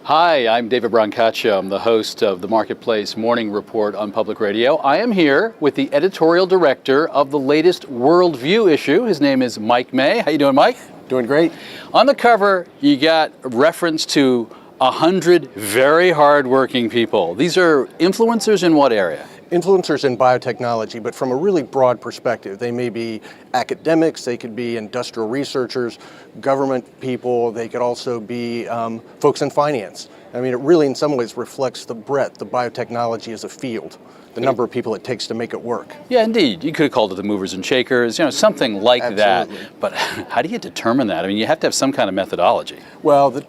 Hi, I'm David Brancaccio. I'm the host of the Marketplace Morning Report on Public Radio. I am here with the editorial director of the latest Worldview issue. His name is Mike May. How you doing, Mike? Doing great. On the cover, you got reference to 100 very hardworking people. These are influencers in what area? Influencers in biotechnology, but from a really broad perspective. They may be academics, they could be industrial researchers, government people, they could also be folks in finance. I mean, it really in some ways reflects the breadth of biotechnology as a field, the number of people it takes to make it work. Yeah, indeed. You could have called it the movers and shakers, something like Absolutely. that. But how do you determine that? I mean, you have to have some kind of methodology. Well, the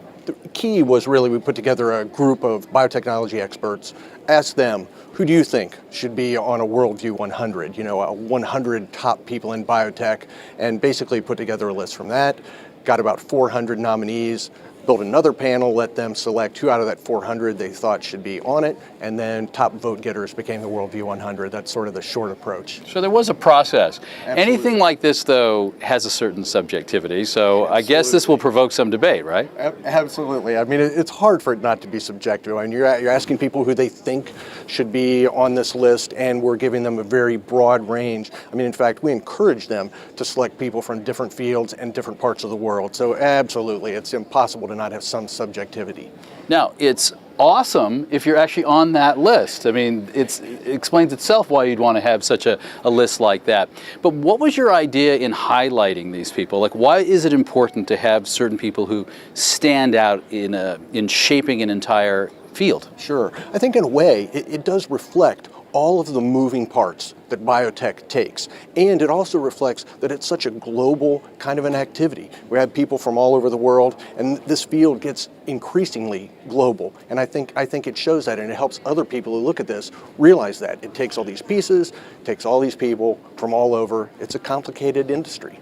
key was really we put together a group of biotechnology experts, asked them, who do you think should be on a Worldview 100, 100 top people in biotech, and basically put together a list from that, got about 400 nominees, built another panel, let them select who out of that 400 they thought should be on it, and then top vote getters became the Worldview 100. That's sort of the short approach. So there was a process. Absolutely. Anything like this, though, has a certain subjectivity, so I guess this will provoke some debate, right? Absolutely. I mean, it's hard for it not to be subjective. I mean, you're asking people who they think should be on this list, and we're giving them a very broad range. I mean, in fact, we encourage them to select people from different fields and different parts of the world. So absolutely, it's impossible to not have some subjectivity. Now, it's awesome if you're actually on that list. I mean, it explains itself why you'd want to have such a list like that. But what was your idea in highlighting these people? Like, why is it important to have certain people who stand out in shaping an entire field? Sure. I think in a way, it does reflect all of the moving parts that biotech takes. And it also reflects that it's such a global kind of an activity. We have people from all over the world, and this field gets increasingly global. And I think it shows that, and it helps other people who look at this realize that. It takes all these pieces, takes all these people from all over. It's a complicated industry.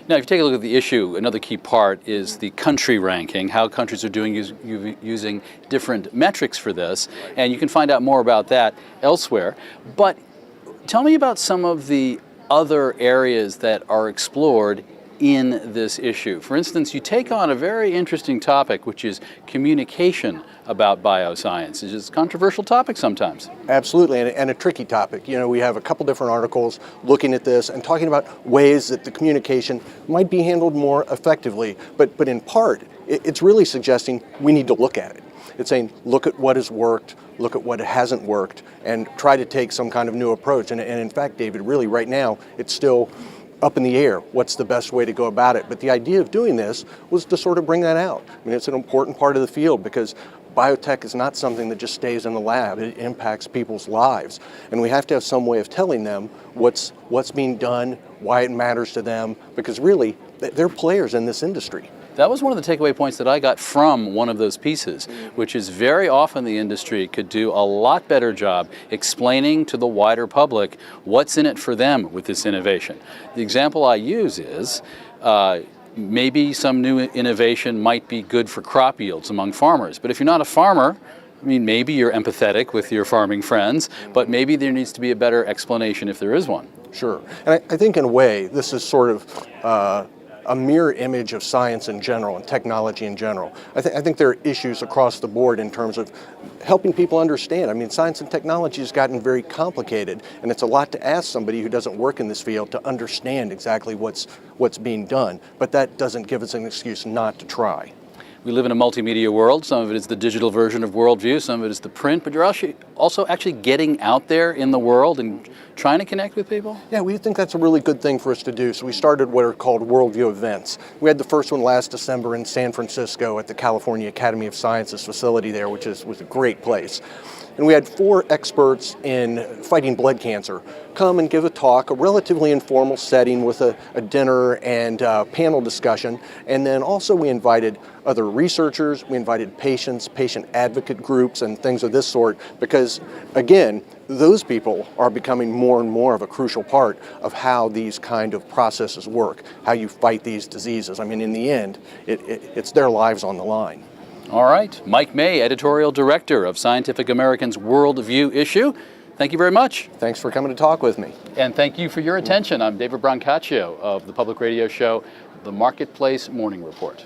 Now, if you take a look at the issue, another key part is the country ranking, how countries are doing using different metrics for this, and you can find out more about that elsewhere. But tell me about some of the other areas that are explored in this issue. For instance, you take on a very interesting topic, which is communication about bioscience. It's a controversial topic sometimes. Absolutely, and a tricky topic. We have a couple different articles looking at this and talking about ways that the communication might be handled more effectively, but in part, it's really suggesting we need to look at it. It's saying, look at what has worked, look at what hasn't worked, and try to take some kind of new approach. And in fact, David, really right now, it's still up in the air. What's the best way to go about it? But the idea of doing this was to sort of bring that out. I mean, it's an important part of the field because biotech is not something that just stays in the lab. It impacts people's lives. And we have to have some way of telling them what's being done, why it matters to them, because really, they're players in this industry. That was one of the takeaway points that I got from one of those pieces, which is very often the industry could do a lot better job explaining to the wider public what's in it for them with this innovation. The example I use is maybe some new innovation might be good for crop yields among farmers, but if you're not a farmer, I mean, maybe you're empathetic with your farming friends, but maybe there needs to be a better explanation if there is one. Sure. And I think in a way, this is sort of a mirror image of science in general and technology in general. I think there are issues across the board in terms of helping people understand. I mean, science and technology has gotten very complicated, and it's a lot to ask somebody who doesn't work in this field to understand exactly what's being done. But that doesn't give us an excuse not to try. We live in a multimedia world. Some of it is the digital version of Worldview, some of it is the print, but you're also actually getting out there in the world and trying to connect with people? Yeah, we think that's a really good thing for us to do. So we started what are called Worldview events. We had the first one last December in San Francisco at the California Academy of Sciences facility there, which was a great place. And we had 4 experts in fighting blood cancer come and give a talk, a relatively informal setting with a dinner and panel discussion. And then also we invited other researchers, we invited patients, patient advocate groups, and things of this sort, because again, those people are becoming more and more of a crucial part of how these kind of processes work, how you fight these diseases. I mean, in the end, it's their lives on the line. All right. Mike May, Editorial Director of Scientific American's Worldview issue. Thank you very much. Thanks for coming to talk with me. And thank you for your attention. I'm David Brancaccio of the public radio show, The Marketplace Morning Report.